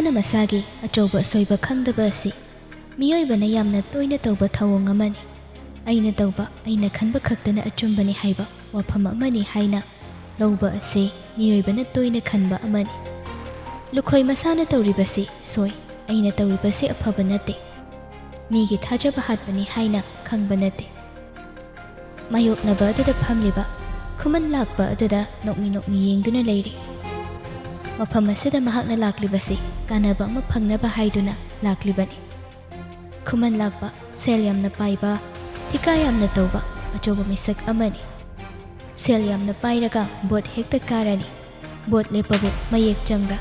ꯃꯁꯥꯅ ꯃꯁꯥꯒꯤ ꯑꯆꯧꯕ ꯑꯁꯣꯏꯕ ꯈꯪꯗꯕ ꯑꯁꯤ ꯃꯤꯑꯣꯏꯕꯅ ꯌꯥꯝꯅ ꯇꯣꯏꯅ ꯇꯧꯕ ꯊꯧꯑꯣꯡ ꯑꯃꯅꯤ. ꯑꯩꯅ ꯇꯧꯕ ꯑꯩꯅ ꯈꯟꯕ ꯈꯛꯇꯅ ꯑꯆꯨꯝꯕꯅꯤ ꯍꯥꯏꯕ ꯋꯥꯐꯝ ꯑꯃꯅꯤ ꯍꯥꯏꯅ ꯂꯧꯕ ꯑꯁꯤ ꯃꯤꯑꯣꯏꯕꯅ ꯇꯣꯏꯅ ꯈꯟꯕ ꯑꯃꯅꯤ. ꯂꯨꯈꯣꯏ ꯃꯁꯥꯅ ꯇꯧꯔꯤꯕꯁꯤ ꯁꯣꯏ, ꯑꯩꯅ ꯇꯧꯔꯤꯕꯁꯤ ꯑꯐꯕ ꯅꯠꯇꯦ, ꯃꯤꯒꯤ ꯊꯥꯖꯕ ꯍꯥꯠꯄꯅꯤ ꯍꯥꯏꯅ ꯈꯪꯕ ꯅꯠꯇꯦ. ꯃꯥꯌꯣꯛꯅꯕ ꯑꯗꯨꯗ ꯐꯝꯂꯤꯕ ꯈꯨꯃꯟ ꯂꯥꯛꯄ ꯑꯗꯨꯗ ꯅꯣꯛꯃꯤ ꯅꯣꯛꯃꯤ ꯌꯦꯡꯗꯨꯅ ꯂꯩꯔꯤ. ꯃꯐꯝ ꯑꯁꯤꯗ ꯃꯍꯥꯛꯅ ꯂꯥꯛꯂꯤꯕꯁꯤ ꯀꯥꯟꯅꯕ ꯑꯃ ꯐꯪꯅꯕ ꯍꯥꯏꯗꯨꯅ ꯂꯥꯛꯂꯤꯕꯅꯤ. ꯈꯨꯃꯟ ꯂꯥꯛꯄ ꯁꯦꯜ ꯌꯥꯝꯅ ꯄꯥꯏꯕ, ꯊꯤꯀꯥ ꯌꯥꯝꯅ ꯇꯧꯕ ꯑꯆꯧꯕ ꯃꯤꯁꯛ ꯑꯃꯅꯤ. ꯁꯦꯜ ꯌꯥꯝꯅ パイꯔꯒ ꯕꯣꯠ ꯍꯦꯛꯇ ꯀꯥꯔꯅꯤ. ꯕꯣꯠ ꯂꯦꯞꯄꯕꯨ ꯃꯌꯦꯛ ꯆꯪꯕ꯭ꯔꯥ?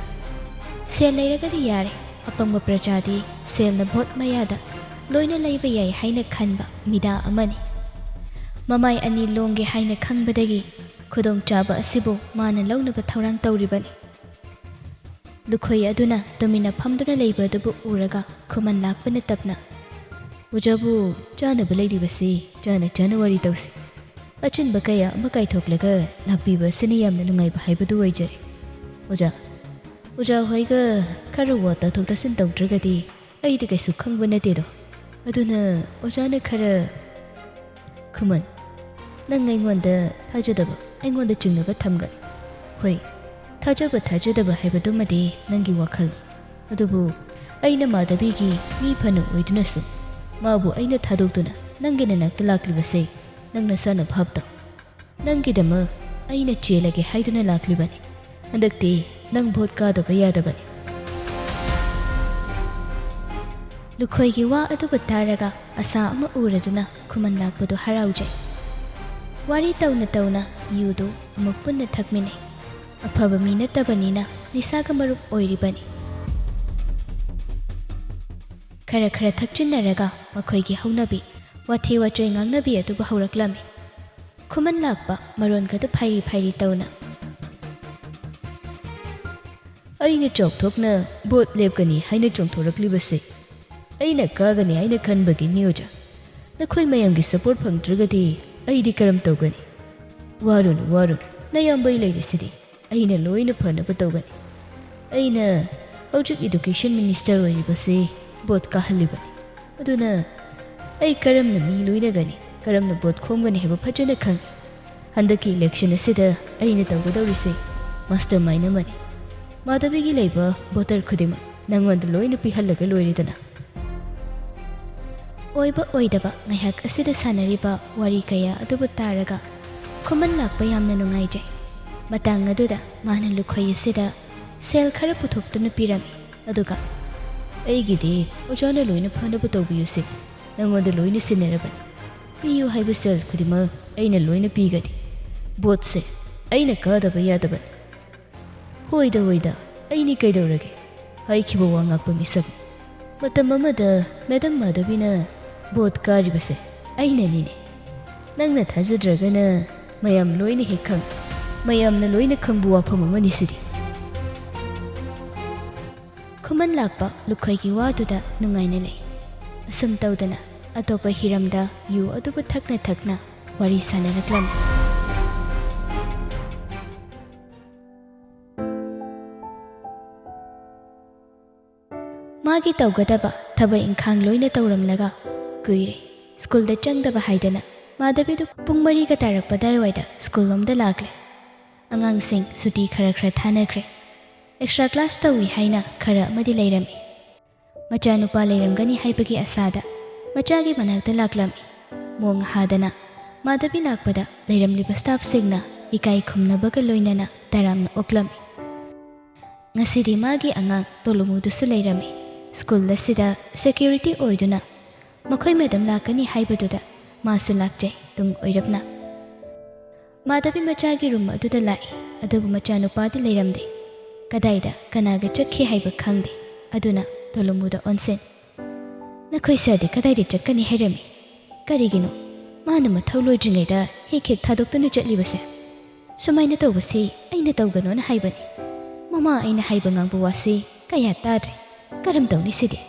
ꯁꯦꯜ ꯂꯩꯔꯒꯗꯤ ꯌꯥꯔꯦ. ꯑꯄꯪꯕ ꯄ꯭ꯔꯖꯥꯗꯤ ꯁꯦꯜꯅ ꯚꯣꯠ ꯃꯌꯥꯗ ꯂꯣꯏꯅ ꯂꯩꯕ ꯌꯥꯏ ꯍꯥꯏꯅ ꯈꯟꯕ ꯃꯤꯗꯥ ꯑꯃꯅꯤ. ꯃꯃꯥꯏ ꯑꯅꯤ ꯂꯣꯡꯒꯦ ꯍꯥꯏꯅ ꯈꯪꯕꯗꯒꯤ ꯈꯨꯗꯣꯡꯆꯥꯕ ꯑꯁꯤꯕꯨ ꯃꯥꯅ ꯂꯧꯅꯕ ꯊꯧꯔꯥꯡ ꯇꯧꯔꯤꯕꯅꯤ. ꯂꯨꯈꯣꯏ ꯑꯗꯨꯅ ꯇꯨꯃꯤꯟꯅ ꯐꯝꯗꯨꯅ ꯂꯩꯕ ꯑꯗꯨꯕꯨ ꯎꯔꯒ ꯈꯨꯃꯟ ꯂꯥꯛꯄꯅ ꯇꯞꯅ, "ꯑꯣꯖꯥꯕꯨ ꯆꯥꯅꯕ ꯂꯩꯔꯤꯕꯁꯤ ꯆꯥꯅ ꯆꯥꯅ ꯋꯥꯔꯤ ꯇꯧꯁꯤ. ꯑꯆꯤꯟꯕ ꯀꯌꯥ ꯑꯃ ꯀꯥꯏꯊꯣꯛꯂꯒ ꯂꯥꯛꯄꯤꯕ ꯑꯁꯤꯅ ꯌꯥꯝꯅ ꯅꯨꯡꯉꯥꯏꯕ ꯍꯥꯏꯕꯗꯨ ꯑꯣꯏꯖꯔꯦ. ꯑꯣꯖꯥ ꯍꯣꯏꯒ ꯈꯔ ꯋꯥ ꯇꯥꯊꯣꯛ ꯇꯥꯁꯤꯟ ꯇꯧꯗ꯭ꯔꯒꯗꯤ ꯑꯩꯗꯤ ꯀꯩꯁꯨ ꯈꯪꯕ ꯅꯠꯇꯦꯗꯣ. ꯑꯗꯨꯅ ꯑꯣꯖꯥꯅ ꯈꯔ..." "ꯈꯨꯃꯟ, ꯅꯪ ꯑꯩꯉꯣꯟꯗ ꯊꯥꯖꯗꯕ ꯑꯩꯉꯣꯟꯗ ꯆꯤꯡꯅꯕ ꯊꯝꯒꯅꯤ. ꯍꯣꯏ, ꯊꯥꯖꯕ ꯊꯥꯖꯗꯕ ꯍꯥꯏꯕꯗꯨꯃꯗꯤ ꯅꯪꯒꯤ ꯋꯥꯈꯜꯅꯤ. ꯑꯗꯨꯕꯨ ꯑꯩꯅ ꯃꯥꯙꯕꯤꯒꯤ ꯃꯤ ꯐꯅ ꯑꯣꯏꯗꯨꯅꯁꯨ ꯃꯥꯕꯨ ꯑꯩꯅ ꯊꯥꯗꯣꯛꯇꯨꯅ ꯅꯪꯒꯤ ꯅꯅꯥꯛꯇ ꯂꯥꯛꯂꯤꯕꯁꯦ ꯅꯪ ꯅꯁꯥꯅ ꯚꯥꯞ ꯇꯧ. ꯅꯪꯒꯤꯗꯃꯛ ꯑꯩꯅ ꯆꯦꯜꯂꯒꯦ ꯍꯥꯏꯗꯨꯅ ꯂꯥꯛꯂꯤꯕꯅꯤ. ꯍꯟꯗꯛꯇꯤ ꯅꯪ ꯚꯣꯠ ꯀꯥꯗꯕ ꯌꯥꯗꯕꯅꯤ." ꯂꯨꯈꯣꯏꯒꯤ ꯋꯥ ꯑꯗꯨꯕꯨ ꯇꯥꯔꯒ ꯑꯁꯥ ꯑꯃ ꯎꯔꯗꯨꯅ ꯈꯨꯃꯟ ꯂꯥꯛꯄꯗꯨ ꯍꯔꯥꯎꯖꯩ. ꯋꯥꯔꯤ ꯇꯧꯅ ꯇꯧꯅ ꯌꯨꯗꯨ ꯑꯃꯨꯛ ꯄꯨꯟꯅ ꯊꯛꯃꯤꯟꯅꯩ. ꯑꯐꯕ ꯃꯤ ꯅꯠꯇꯕꯅꯤꯅ ꯅꯤꯁꯥꯒ ꯃꯔꯨꯞ ꯑꯣꯏꯔꯤꯕꯅꯤ. ꯈꯔ ꯈꯔ ꯊꯛꯆꯤꯟꯅꯔꯒ ꯃꯈꯣꯏꯒꯤ ꯍꯧꯅꯕꯤ ꯋꯥꯊꯤ ꯋꯥꯆꯣꯏ ꯉꯥꯡꯅꯕꯤ ꯑꯗꯨꯕꯨ ꯍꯧꯔꯛꯂꯝꯃꯤ. ꯈꯨꯃꯟ ꯂꯥꯛꯄ ꯃꯔꯣꯟꯒꯗꯨ ꯐꯩꯔꯤ ꯐꯩꯔꯤ ꯇꯧꯅ, "ꯑꯩꯅ ꯆꯥꯎꯊꯣꯛꯅ ꯚꯣꯠ ꯂꯦꯞꯀꯅꯤ ꯍꯥꯏꯅ ꯆꯣꯡꯊꯣꯔꯛꯂꯤꯕꯁꯦ ꯑꯩꯅ ꯀꯥꯒꯅꯤ ꯍꯥꯏꯅ ꯈꯟꯕꯒꯤꯅꯤ ꯑꯣꯖꯥ. ꯅꯈꯣꯏ ꯃꯌꯥꯝꯒꯤ ꯁꯄꯣꯔꯠ ꯐꯪꯗ꯭ꯔꯒꯗꯤ ꯑꯩꯗꯤ ꯀꯔꯝ ꯇꯧꯒꯅꯤ? ꯋꯥꯔꯨꯅꯨ, ꯅꯌꯥꯝꯕꯩ ꯂꯩꯔꯤꯁꯤꯗꯤ ꯑꯩꯅ ꯂꯣꯏꯅ ꯐꯅꯕ ꯇꯧꯒꯅꯤ. ꯑꯩꯅ ꯍꯧꯖꯤꯛ ꯏꯗꯨꯀꯦꯁꯟ ꯃꯤꯅꯤꯁꯇꯔ ꯑꯣꯏꯔꯤꯕꯁꯤ ꯚꯣꯠ ꯀꯥꯍꯜꯂꯤꯕꯅꯤ. ꯑꯗꯨꯅ ꯑꯩ ꯀꯔꯝꯅ ꯃꯤ ꯂꯣꯏꯅꯒꯅꯤ, ꯀꯔꯝꯅ ꯚꯣꯠ ꯈꯣꯝꯒꯅꯤ ꯍꯥꯏꯕ ꯐꯖꯅ ꯈꯪꯏ. ꯍꯟꯗꯛꯀꯤ ꯏꯂꯦꯛꯁꯟ ꯑꯁꯤꯗ ꯑꯩꯅ ꯇꯧꯒꯗꯧꯔꯤꯁꯦ ꯃꯥꯁꯇꯔ ꯃꯥꯏꯟ ꯑꯃꯅꯤ. ꯃꯥꯙꯕꯤꯒꯤ ꯂꯩꯕ ꯚꯣꯇꯔ ꯈꯨꯗꯤꯡꯃꯛ ꯅꯪꯉꯣꯟꯗ ꯂꯣꯏꯅ ꯄꯤꯍꯜꯂꯒ ꯂꯣꯏꯔꯦꯗꯅ." ꯑꯣꯏꯕ ꯑꯣꯏꯗꯕ ꯉꯥꯏꯍꯥꯛ ꯑꯁꯤꯗ ꯁꯥꯟꯅꯔꯤꯕ ꯋꯥꯔꯤ ꯀꯌꯥ ꯑꯗꯨꯕꯨ ꯇꯥꯔꯒ ꯈꯨꯃꯟ ꯂꯥꯛꯄ ꯌꯥꯝꯅ ꯅꯨꯡꯉꯥꯏꯖꯩ. ꯃꯇꯥꯡ ꯑꯗꯨꯗ ꯃꯥꯅ ꯂꯨꯈꯣꯏ ꯑꯁꯤꯗ ꯁꯦꯜ ꯈꯔ puthoktuna pirami. Aduga ꯑꯩꯒꯤꯗꯤ ꯑꯣꯖꯥꯅ ꯂꯣꯏꯅ ꯐꯅꯕ ꯇꯧꯕꯤꯌꯨꯁꯦ. ꯅꯪꯉꯣꯟꯗ ꯂꯣꯏꯅ ꯁꯤꯟꯅꯔꯕꯅꯤ. ꯄꯤꯌꯨ ꯍꯥꯏꯕ ꯁꯦꯜ ꯈꯨꯗꯤꯡꯃꯛ ꯑꯩꯅ ꯂꯣꯏꯅ ꯄꯤꯒꯅꯤ. ꯕꯣꯠꯁꯦ ꯑꯩꯅ ꯀꯥꯗꯕ ꯌꯥꯗꯕꯅꯤ. ꯍꯣꯏꯗ ꯑꯩꯅꯤ ꯀꯩꯗꯧꯔꯒꯦ? ꯍꯥꯏꯈꯤꯕ ꯋꯥ ꯉꯥꯛꯄ ꯃꯤꯁꯛ. ꯃꯇꯝ ꯑꯃꯗ ꯃꯦꯗꯝ ꯃꯥꯙꯕꯤꯅ ꯕꯣꯠ ꯀꯥꯔꯤꯕꯁꯦ ꯑꯩꯅꯅꯤꯅꯦ. ꯅꯪꯅ ꯊꯥꯖꯗ꯭ꯔꯒꯅ ꯃꯌꯥꯝ ꯂꯣꯏꯅ ꯍꯦꯛ ꯈꯪ, ꯃꯌꯥꯝꯅ ꯂꯣꯏꯅ ꯈꯪꯕ ꯋꯥꯐꯝ ꯑꯃꯅꯤ ꯁꯤꯗꯤ. ꯈꯨꯃꯟ ꯂꯥꯛꯄ ꯂꯨꯈꯣꯏꯒꯤ ꯋꯥꯗꯨꯗ ꯅꯨꯡꯉꯥꯏꯅ ꯂꯩ. ꯑꯁꯨꯝ ꯇꯧꯗꯅ ꯑꯇꯣꯞꯄ ꯍꯤꯔꯝꯗ ꯌꯨ ꯑꯗꯨꯕꯨ ꯊꯛꯅ ꯊꯛꯅ ꯋꯥꯔꯤ ꯁꯥꯟꯅꯔꯛꯂꯝꯃꯤ. ꯃꯥꯒꯤ ꯇꯧꯒꯗꯕ ꯊꯕꯛ ꯏꯪꯈꯥꯡ ꯂꯣꯏꯅ ꯇꯧꯔꯝꯂꯒ ꯀꯨꯏꯔꯦ ꯁ꯭ꯀꯨꯜꯗ ꯆꯪꯗꯕ ꯍꯥꯏꯗꯅ ꯃꯥꯙꯕꯤꯗꯨ ꯄꯨꯡ 4ꯒ ꯇꯥꯔꯛꯄ ꯑꯗꯨꯋꯥꯏꯗ ꯁ꯭ꯀꯨꯜ ꯂꯣꯝꯗ ꯂꯥꯛꯂꯦ. ꯑꯉꯥꯡꯁꯤꯡ ꯁꯨꯇꯤ ꯈꯔ ꯊꯥꯅꯈ꯭ꯔꯦ. ꯑꯦꯛꯁꯇ꯭ꯔꯥ ꯀ꯭ꯂꯥꯁ ꯇꯧꯏ ꯍꯥꯏꯅ ꯈꯔ ꯑꯃꯗꯤ ꯂꯩꯔꯝꯃꯤ. ꯃꯆꯥꯅꯨꯄꯥ ꯂꯩꯔꯝꯒꯅꯤ ꯍꯥꯏꯕꯒꯤ ꯑꯁꯥꯗ ꯃꯆꯥꯒꯤ ꯃꯅꯥꯛꯇ ꯂꯥꯛꯂꯝꯃꯤ. ꯃꯣꯡ ꯍꯥꯗꯅ ꯃꯥꯙꯕꯤ ꯂꯥꯛꯄꯗ ꯂꯩꯔꯝꯂꯤꯕ ꯁ꯭ꯇꯥꯐꯁꯤꯡꯅ ꯏꯀꯥꯏ ꯈꯨꯝꯅꯕꯒ ꯂꯣꯏꯅꯅ ꯇꯔꯥꯝꯅ ꯑꯣꯛꯂꯝꯃꯤ. ꯉꯁꯤꯗꯤ ꯃꯥꯒꯤ ꯑꯉꯥꯡ ꯇꯣꯂꯨꯃꯨꯗꯨꯁꯨ ꯂꯩꯔꯝꯃꯤ. ꯁ꯭ꯀꯨꯜ ꯑꯁꯤꯗ ꯁꯦꯀ꯭ꯌꯨꯔꯤꯇꯤ ꯑꯣꯏꯗꯨꯅ ꯃꯈꯣꯏ ꯃꯦꯗꯝ ꯂꯥꯛꯀꯅꯤ ꯍꯥꯏꯕꯗꯨꯗ ꯃꯥꯁꯨ ꯂꯥꯛꯆꯩ ꯇꯨꯡ ꯑꯣꯏꯔꯞꯅ. ꯃꯥꯙꯕꯤ ꯃꯆꯥꯒꯤ ꯔꯨꯝ ꯑꯗꯨꯗ ꯂꯥꯛꯏ. ꯑꯗꯨꯕꯨ ꯃꯆꯥꯅꯨꯄꯥꯗꯤ ꯂꯩꯔꯝꯗꯦ. ꯀꯗꯥꯏꯗ ꯀꯅꯥꯒ ꯆꯠꯈꯤ ꯍꯥꯏꯕ ꯈꯪꯗꯦ. ꯑꯗꯨꯅ ꯇꯣꯂꯨꯃꯨꯗ ꯑꯣꯟꯁꯤꯟ, "ꯅꯈꯣꯏ ꯁꯔꯗꯤ ꯀꯗꯥꯏꯗ ꯆꯠꯀꯅꯤ ꯍꯥꯏꯔꯝꯃꯤ? ꯀꯔꯤꯒꯤꯅꯣ ꯃꯥꯅ ꯃꯊꯧ ꯂꯣꯏꯗ꯭ꯔꯤꯉꯩꯗ ꯍꯦꯛ ꯊꯥꯗꯣꯛꯇꯨꯅ ꯆꯠꯂꯤꯕꯁꯦ? ꯁꯨꯃꯥꯏꯅ ꯇꯧꯕꯁꯤ ꯑꯩꯅ ꯇꯧꯒꯅꯣꯅ ꯍꯥꯏꯕꯅꯤ. ꯃꯃꯥ ꯑꯩꯅ ꯍꯥꯏꯕ ꯉꯥꯡꯕ ꯋꯥꯁꯤ ꯀꯌꯥ ꯇꯥꯗ꯭ꯔꯤ. ꯀꯔꯝ ꯇꯧꯅꯤ ꯁꯤꯗꯤ?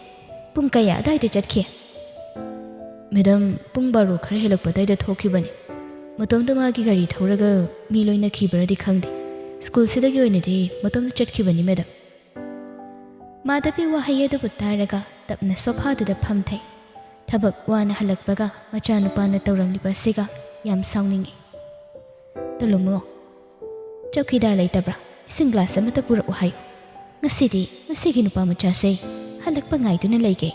ꯄꯨꯡ ꯀꯌꯥ ꯑꯗꯨꯋꯥꯏꯗ ꯆꯠꯈꯤ?" "ꯃꯦꯗꯝ ꯄꯨꯡ 12 ꯈꯔ ꯍꯦꯜꯂꯛꯄ ꯑꯗꯨꯋꯥꯏꯗ ꯊꯣꯛꯈꯤꯕꯅꯤ. ꯃꯇꯣꯝꯗ ꯃꯥꯒꯤ ꯒꯥꯔꯤ ꯊꯧꯔꯒ ꯃꯤ ꯂꯣꯏꯅ ꯈꯤꯕ꯭ꯔꯗꯤ ꯈꯪꯗꯦ. ꯁ꯭ꯀꯨꯜꯁꯤꯗꯒꯤ ꯑꯣꯏꯅꯗꯤ ꯃꯇꯣꯝꯗ ꯆꯠꯈꯤꯕꯅꯤ ꯃꯦꯗꯝ." ꯃꯥꯙꯕꯤ ꯋꯥꯍꯩ ꯑꯗꯨꯕꯨ ꯇꯥꯔꯒ ꯇꯞꯅ ꯁꯣꯐꯥꯗꯨꯗ ꯐꯝꯊꯩ꯫ ꯊꯕꯛ ꯋꯥꯅ ꯍꯜꯂꯛꯄꯒ ꯃꯆꯥꯅꯨꯄꯥꯅ ꯇꯧꯔꯝꯂꯤꯕ ꯑꯁꯤꯒ ꯌꯥꯝ ꯁꯥꯎꯅꯤꯡꯏ꯫ ꯇꯣꯂꯨꯃꯣ, ꯆꯧꯀꯤꯗꯥꯔ ꯂꯩꯇꯕ꯭ꯔꯥ? ꯏꯁꯤꯡ ꯒ꯭ꯂꯥꯁ ꯑꯃꯇ ꯄꯨꯔꯛꯎ ꯍꯥꯏꯌꯨ꯫ ꯉꯁꯤꯗꯤ ꯃꯁꯤꯒꯤ ꯅꯨꯄꯥ ꯃꯆꯥꯁꯦ ꯍꯜꯂꯛꯄ ꯉꯥꯏꯗꯨꯅ ꯂꯩꯒꯦ꯫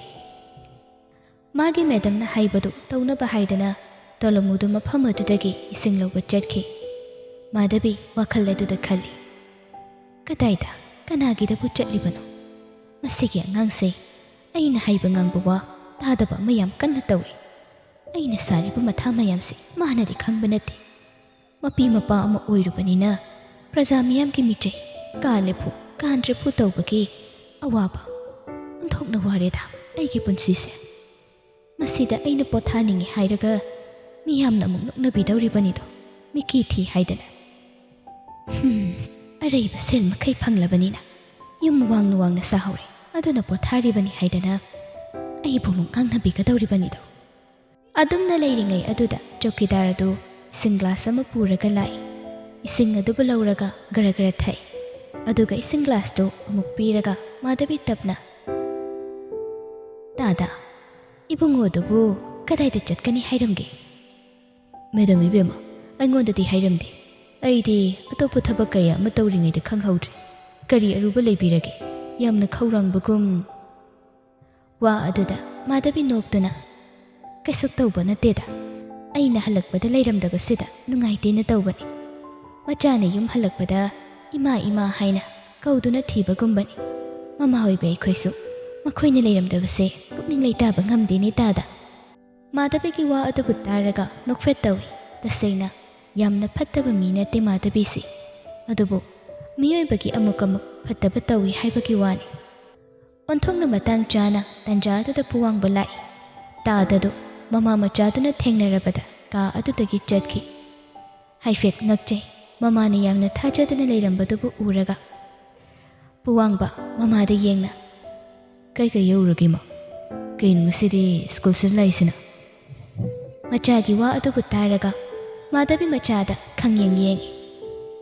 ꯃꯥꯒꯤ ꯃꯦꯗꯝꯅ ꯍꯥꯏꯕꯗꯨ ꯇꯧꯅꯕ ꯍꯥꯏꯗꯅ ꯇꯣꯂꯨꯃꯨꯗꯨ ꯃꯐꯝ ꯑꯗꯨꯗꯒꯤ ꯏꯁꯤꯡ ꯂꯧꯕ ꯆꯠꯈꯤ꯫ ꯃꯥꯙꯕꯤ ꯋꯥꯈꯜ ꯑꯗꯨꯗ ꯈꯜꯂꯤ, ꯀꯗꯥꯏꯗ ꯀꯅꯥꯒꯤꯗꯕꯨ ꯆꯠꯂꯤꯕꯅꯣ? ꯃꯁꯤꯒꯤ ꯑꯉꯥꯡꯁꯦ ꯑꯩꯅ ꯍꯩꯕ ꯉꯥꯡꯕ ꯋꯥ ꯇꯥꯗꯕ ꯑꯃ ꯌꯥꯝ ꯀꯟꯅ ꯇꯧꯔꯤ꯫ ꯑꯩꯅ ꯁꯥꯔꯤꯕ ꯃꯊꯥ ꯃꯌꯥꯝꯁꯤ ꯃꯥꯅꯗꯤ ꯈꯪꯕ ꯅꯠꯇꯦ꯫ ꯃꯄꯤ ꯃꯄꯥ ꯑꯃ ꯑꯣꯏꯔꯨꯕꯅꯤꯅ ꯄ꯭ꯔꯖꯥ ꯃꯤꯌꯥꯝꯒꯤ ꯃꯤꯆꯩ ꯀꯥꯜꯂꯦꯐꯨ ꯀꯥꯟꯗ꯭ꯔꯦꯐꯨ ꯇꯧꯕꯒꯤ ꯑꯋꯥꯕ ꯑꯣꯟꯊꯣꯛꯅ ꯋꯥꯔꯦꯗ ꯑꯩꯒꯤ ꯄꯨꯟꯁꯤꯁꯦ꯫ ꯃꯁꯤꯗ ꯑꯩꯅ ꯄꯣꯊꯥꯅꯤꯡꯉꯤ ꯍꯥꯏꯔꯒ ꯃꯤꯌꯥꯝꯅ ꯑꯃꯨꯛ ꯅꯣꯛꯅꯕꯤꯗꯧꯔꯤꯕꯅꯤꯗꯣ ꯃꯤꯀꯤ ꯊꯤ ꯍꯥꯏꯗꯅ꯫ ꯑꯔꯩꯕ ꯁꯦꯜ ꯃꯈꯩ ꯐꯪꯂꯕꯅꯤꯅ ꯌꯨꯝ ꯋꯥꯡꯅ ꯋꯥꯡꯅ ꯁꯥꯍꯧꯔꯦ, ꯑꯗꯨꯅ ꯄꯣꯊꯥꯔꯤꯕꯅꯤ ꯍꯥꯏꯗꯅ ꯑꯩꯕꯨ ꯑꯃꯨꯛ ꯉꯥꯡꯅꯕꯤꯒꯗꯧꯔꯤꯕꯅꯤꯗꯣ꯫ ꯑꯗꯨꯝꯅ ꯂꯩꯔꯤꯉꯩ ꯑꯗꯨꯗ ꯆꯧꯀꯤꯗꯥꯔ ꯑꯗꯨ ꯏꯁꯤꯡ ꯒ꯭ꯂꯥꯁ ꯑꯃ ꯄꯨꯔꯒ ꯂꯥꯛꯏ꯫ ꯏꯁꯤꯡ ꯑꯗꯨꯕꯨ ꯂꯧꯔꯒ ꯒꯔ ꯒꯔ ꯊꯛꯏ꯫ ꯑꯗꯨꯒ ꯏꯁꯤꯡ ꯒ꯭ꯂꯥꯁꯇꯨ ꯑꯃꯨꯛ ꯄꯤꯔꯒ ꯃꯥꯙꯕꯤ ꯇꯞꯅ, ꯗꯥꯗꯥ, ꯏꯕꯨꯡꯉꯣꯗꯨꯕꯨ ꯀꯗꯥꯏꯗ ꯆꯠꯀꯅꯤ ꯍꯥꯏꯔꯝꯒꯦ? ꯃꯦꯗꯝ ꯏꯕꯦꯝꯃ, ꯑꯩꯉꯣꯟꯗꯗꯤ ꯍꯥꯏꯔꯝꯗꯦ꯫ ꯑꯩꯗꯤ ꯑꯇꯣꯞꯄ ꯊꯕꯛ ꯀꯌꯥ ꯑꯃ ꯇꯧꯔꯤꯉꯩꯗ ꯈꯪꯍꯧꯗ꯭ꯔꯦ꯫ ꯀꯔꯤ ꯑꯔꯨꯕ ꯂꯩꯕꯤꯔꯒꯦ? ꯌꯥꯝꯅ ꯈꯧꯔꯥꯡꯕꯒꯨꯝ꯫ ꯋꯥ ꯑꯗꯨꯗ ꯃꯥꯙꯕꯤ ꯅꯣꯛꯇꯨꯅ, ꯀꯩꯁꯨ ꯇꯧꯕ ꯅꯠꯇꯦꯗ, ꯑꯩꯅ ꯍꯜꯂꯛꯄꯗ ꯂꯩꯔꯝꯗꯕꯁꯤꯗ ꯅꯨꯡꯉꯥꯏꯇꯦꯅ ꯇꯧꯕꯅꯤ꯫ ꯃꯆꯥꯅ ꯌꯨꯝ ꯍꯜꯂꯛꯄꯗ ꯏꯃꯥ ꯏꯃꯥ ꯍꯥꯏꯅ ꯀꯧꯗꯨꯅ ꯊꯤꯕꯒꯨꯝꯕꯅꯤ꯫ ꯃꯃꯥ ꯑꯣꯏꯕ ꯑꯩꯈꯣꯏꯁꯨ ꯃꯈꯣꯏꯅ ꯂꯩꯔꯝꯗꯕꯁꯦ ꯄꯨꯛꯅꯤꯡ ꯂꯩꯇꯥꯕ ꯉꯝꯗꯦꯅꯦ ꯗꯥꯗꯥ꯫ ꯃꯥꯙꯕꯤꯒꯤ ꯋꯥ ꯑꯗꯨꯕꯨ ꯇꯥꯔꯒ ꯅꯣꯛꯐꯦꯠ ꯇꯧꯏ꯫ ꯇꯁꯦꯡꯅ ꯌꯥꯝꯅ ꯐꯠꯇꯕ ꯃꯤ ꯅꯠꯇꯦ ꯃꯥꯙꯕꯤꯁꯤ, ꯑꯗꯨꯕꯨ ꯃꯤꯑꯣꯏꯕꯒꯤ ꯑꯃꯨꯛ ꯑꯃꯨꯛ ꯐꯠꯇꯕ ꯇꯧꯏ ꯍꯥꯏꯕꯒꯤ ꯋꯥꯅꯤ꯫ ꯑꯣꯟꯊꯣꯛꯅ ꯃꯇꯥꯡ ꯆꯥꯅ ꯇꯟꯖꯥ ꯑꯗꯨꯗ ꯄꯨꯋꯥꯡꯕ ꯂꯥꯛꯏ꯫ ꯇꯥꯗꯗꯨ ꯃꯃꯥ ꯃꯆꯥꯗꯨꯅ ꯊꯦꯡꯅꯔꯕꯗ ꯀꯥ ꯑꯗꯨꯗꯒꯤ ꯆꯠꯈꯤ꯫ ꯍꯥꯏꯐꯦꯠ ꯉꯛꯆꯩ ꯃꯃꯥꯅ ꯌꯥꯝꯅ ꯊꯥꯖꯗꯅ ꯂꯩꯔꯝꯕꯗꯨꯕꯨ ꯎꯔꯒ꯫ ꯄꯨꯋꯥꯡꯕ ꯃꯃꯥꯗ ꯌꯦꯡꯅ, ꯀꯩ ꯌꯧꯔꯒꯦ ꯃꯥ? ꯀꯩꯅꯣ ꯉꯁꯤꯗꯤ ꯁ꯭ꯀꯨꯜꯁꯤꯗ ꯂꯥꯛꯏꯁꯤꯅ? ꯃꯆꯥꯒꯤ ꯋꯥ ꯑꯗꯨꯕꯨ ꯇꯥꯔꯒ ꯃꯥꯙꯕꯤ ꯃꯆꯥꯗ ꯈꯪꯌꯦꯡ ꯌꯦꯡꯏ꯫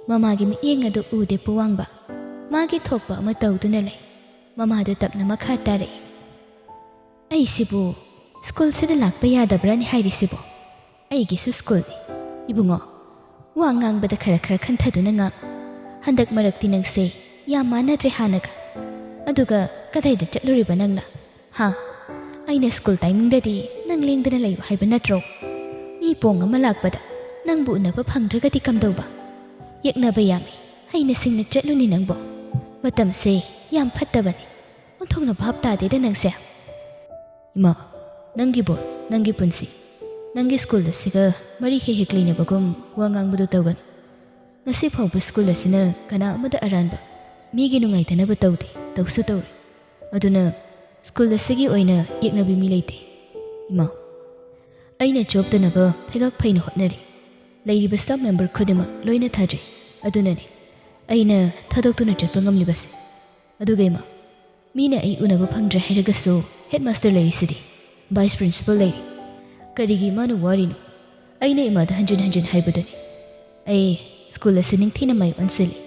ꯃꯃꯥꯒꯤ ꯃꯤꯠꯌꯦꯡ ꯑꯗꯨ ꯎꯗꯦ ꯄꯨꯋꯥꯡꯕ꯫ ꯃꯥꯒꯤ ꯊꯣꯛꯄ ꯑꯃ ꯇꯧꯗꯨꯅ ꯂꯩ꯫ ꯃꯃꯥꯗꯨ ꯇꯞꯅ ꯃꯈꯥ ꯇꯥꯔꯛꯏ, ꯑꯩꯁꯤꯕꯨ ꯁ꯭ꯀꯨꯜꯁꯤꯗ ꯂꯥꯛꯄ ꯌꯥꯗꯕ꯭ꯔꯥꯅꯤ ꯍꯥꯏꯔꯤꯁꯤꯕꯣ? ꯑꯩꯒꯤꯁꯨ ꯁ꯭ꯀꯨꯜꯅꯤ꯫ ꯏꯕꯨꯡꯉꯣ, ꯋꯥ ꯉꯥꯡꯕꯗ ꯈꯔ ꯈꯟꯊꯗꯨꯅ ꯉꯥꯡ꯫ ꯍꯟꯗꯛ ꯃꯔꯛꯇꯤ ꯅꯪꯁꯦ ꯌꯥꯝ ꯃꯥꯟꯅꯗ꯭ꯔꯦ ꯍꯥꯟꯅꯒ꯫ ꯑꯗꯨꯒ ꯀꯗꯥꯏꯗ ꯆꯠꯂꯨꯔꯤꯕ ꯅꯪꯅ? ꯑꯩꯅ ꯁ꯭ꯀꯨꯜ ꯇꯥꯏꯃꯤꯡꯗꯗꯤ ꯅꯪ ꯂꯦꯡꯗꯅ ꯂꯩꯌꯨ ꯍꯥꯏꯕ ꯅꯠꯇ꯭ꯔꯣ? ꯃꯤ ꯄꯣꯡ ꯑꯃ ꯂꯥꯛꯄꯗ ꯅꯪꯕꯨ ꯎꯅꯕ ꯐꯪꯗ꯭ꯔꯒꯗꯤ ꯀꯝꯗꯧꯕ? ꯌꯦꯛꯅꯕ ꯌꯥꯝꯃꯤ, ꯍꯩꯅ ꯁꯤꯡꯅ ꯆꯠꯂꯨꯅꯤ ꯅꯪꯕꯣ꯫ ꯃꯇꯝꯁꯦ ꯌꯥꯝ ꯐꯠꯇꯕꯅꯤ, ꯑꯣꯟꯊꯣꯛꯅ ꯚꯥꯞ ꯇꯥꯗꯦꯗ ꯅꯪꯁꯦ꯫ ꯏꯃꯥ, ꯅꯪꯒꯤ ꯕꯣꯜ, ꯅꯪꯒꯤ ꯄꯨꯟꯁꯤ, ꯅꯪꯒꯤ ꯁ꯭ꯀꯨꯜ ꯑꯁꯤꯒ ꯃꯔꯤ ꯍꯦꯛ ꯂꯩꯅꯕꯒꯨꯝ ꯋꯥ ꯉꯥꯡꯕꯗꯨ ꯇꯧꯒꯅꯨ꯫ ꯉꯁꯤ ꯐꯥꯎꯕ ꯁ꯭ꯀꯨꯜ ꯑꯁꯤꯅ ꯀꯅꯥ ꯑꯃꯗ ꯑꯔꯥꯟꯕ, ꯃꯤꯒꯤ ꯅꯨꯡꯉꯥꯏꯇꯅꯕ ꯇꯧꯗꯦ, ꯇꯧꯁꯨ ꯇꯧꯔꯣꯏ꯫ ꯑꯗꯨꯅ ꯁ꯭ꯀꯨꯜ ꯑꯁꯤꯒꯤ ꯑꯣꯏꯅ ꯌꯦꯛꯅꯕꯤ ꯃꯤ ꯂꯩꯇꯦ꯫ ꯏꯃꯥ, ꯑꯩꯅ ꯆꯣꯞꯇꯅꯕ ꯐꯩꯒꯥꯛ ꯐꯩꯅ ꯍꯣꯠꯅꯔꯤ꯫ ꯂꯩꯔꯤꯕ ꯁ꯭ꯇꯥꯐ ꯃꯦꯝꯕꯔ ꯈꯨꯗꯤꯡꯃꯛ ꯂꯣꯏꯅ ꯊꯥꯖꯩ꯫ ꯑꯗꯨꯅꯅꯤ ꯑꯩꯅ ꯊꯥꯗꯣꯛꯇꯨꯅ ꯆꯠꯄ ꯉꯝꯂꯤꯕꯁꯦ꯫ ꯑꯗꯨꯒ ꯏꯃꯥ, ꯃꯤꯅ ꯑꯩ ꯎꯅꯕ ꯐꯪꯗ꯭ꯔꯦ ꯍꯥꯏꯔꯒꯁꯨ ꯍꯦꯗꯃꯥꯁꯇꯔ ꯂꯩꯔꯤꯁꯤꯗꯤ, ꯚꯥꯏꯁ ꯄ꯭ꯔꯤꯟꯁꯤꯄꯜ ꯂꯩꯔꯤ꯫ ꯀꯔꯤꯒꯤ ꯏꯃꯥꯅ ꯋꯥꯔꯤꯅꯣ? ꯑꯩꯅ ꯏꯃꯥꯗ ꯍꯟꯖꯤꯟ ꯍꯟꯖꯤꯟ ꯍꯥꯏꯕꯗꯨꯅꯤ, ꯑꯩ ꯁ꯭ꯀꯨꯜ ꯑꯁꯤ ꯅꯤꯡꯊꯤꯅ ꯃꯥꯏ ꯑꯣꯟꯁꯤꯜꯂꯤ꯫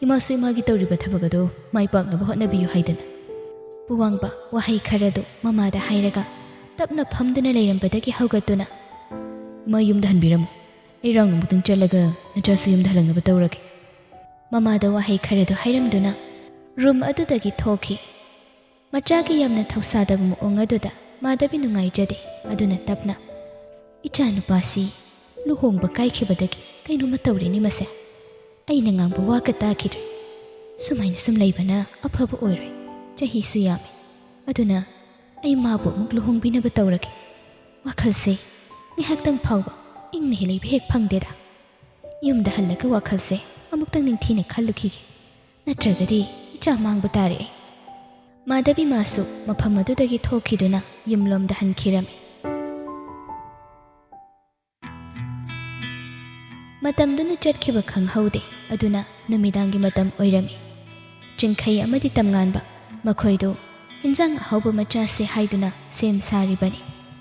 ꯏꯃꯥꯁꯨ ꯏꯃꯥꯒꯤ ꯇꯧꯔꯤꯕ ꯊꯕꯛ ꯑꯗꯨ ꯃꯥꯏ ꯄꯥꯛꯅꯕ ꯍꯣꯠꯅꯕꯤꯌꯨ ꯍꯥꯏꯗꯅ꯫ ꯄꯨꯋꯥꯡꯕ ꯋꯥꯍꯩ ꯈꯔꯗꯨ ꯃꯃꯥꯗ ꯍꯥꯏꯔꯒ ꯇꯞꯅ ꯐꯝꯗꯨꯅ ꯂꯩꯔꯝꯕꯗꯒꯤ ꯍꯧꯒꯠꯇꯨꯅ, ꯏꯃꯥ ꯌꯨꯝꯗ ꯍꯟꯕꯤꯔꯝꯃꯨ, ꯑꯩ ꯔꯥꯎꯟ ꯑꯃꯨꯛꯇꯪ ꯆꯠꯂꯒ ꯅꯆꯥꯁꯨ ꯌꯨꯝꯗ ꯍꯜꯂꯛꯅꯕ ꯇꯧꯔꯒꯦ꯫ ꯃꯃꯥꯗ ꯋꯥꯍꯩ ꯈꯔꯗꯨ ꯍꯥꯏꯔꯝꯗꯨꯅ ꯔꯨꯝ ꯑꯗꯨꯗꯒꯤ ꯊꯣꯛꯈꯤ꯫ ꯃꯆꯥꯒꯤ ꯌꯥꯝꯅ ꯊꯧꯁꯥꯗꯕ ꯃꯑꯣꯡ ꯑꯗꯨꯗ ꯃꯥꯙꯕꯤ ꯅꯨꯡꯉꯥꯏꯖꯗꯦ꯫ ꯑꯗꯨꯅ ꯇꯞꯅ, ꯏꯆꯥ ꯅꯨꯄꯥꯁꯤ ꯂꯨꯍꯣꯡꯕ ꯀꯥꯏꯈꯤꯕꯗꯒꯤ ꯀꯩꯅꯣꯝꯃ ꯇꯧꯔꯦꯅꯤ ꯃꯁꯦ꯫ ꯑꯩꯅ ꯉꯥꯡꯕ ꯋꯥꯒ ꯇꯥꯈꯤꯗ꯭ꯔꯦ꯫ ꯁꯨꯃꯥꯏꯅ ꯁꯨꯝ ꯂꯩꯕꯅ ꯑꯐꯕ ꯑꯣꯏꯔꯣꯏ꯫ ꯆꯍꯤꯁꯨ ꯌꯥꯝꯃꯤ, ꯑꯗꯨꯅ ꯑꯩ ꯃꯥꯕꯨ ꯑꯃꯨꯛ ꯂꯨꯍꯣꯡꯕꯤꯅꯕ ꯇꯧꯔꯒꯦ꯫ ꯋꯥꯈꯜꯁꯦ ꯉꯥꯏꯍꯥꯛꯇꯪ ꯐꯥꯎꯕ ꯏꯪꯅ ꯂꯩꯕ ꯍꯦꯛ ꯐꯪꯗꯦꯗ꯫ ꯌꯨꯝꯗ ꯍꯜꯂꯒ ꯋꯥꯈꯜꯁꯦ ꯑꯃꯨꯛꯇꯪ ꯅꯤꯡꯊꯤꯅ ꯈꯜꯂꯨꯈꯤꯒꯦ, ꯅꯠꯇ꯭ꯔꯒꯗꯤ ꯏꯆꯥ ꯃꯥꯡꯕ ꯇꯥꯔꯦ ꯑꯩ꯫ ꯃꯥꯙꯕꯤ ꯃꯥꯁꯨ ꯃꯐꯝ ꯑꯗꯨꯗꯒꯤ ꯊꯣꯛꯈꯤꯗꯨꯅ ꯌꯨꯝꯂꯣꯝꯗ ꯍꯟꯈꯤꯔꯝꯃꯤ꯫ ꯃꯇꯝꯗꯨꯅ ꯆꯠꯈꯤꯕ ꯈꯪꯍꯧꯗꯦ꯫ ꯑꯗꯨꯅ ꯅꯨꯃꯤꯗꯥꯡꯒꯤ ꯃꯇꯝ ꯑꯣꯏꯔꯝꯃꯤ꯫ ꯆꯤꯡꯈꯩ ꯑꯃꯗꯤ ꯇꯝꯉꯥꯟꯕ, ꯃꯈꯣꯏꯗꯨ ꯏꯟꯖꯥꯡ ꯑꯍꯥꯎꯕ ꯃꯆꯥꯁꯦ ꯍꯥꯏꯗꯨꯅ ꯁꯦꯝ ꯁꯥꯔꯤꯕꯅꯤ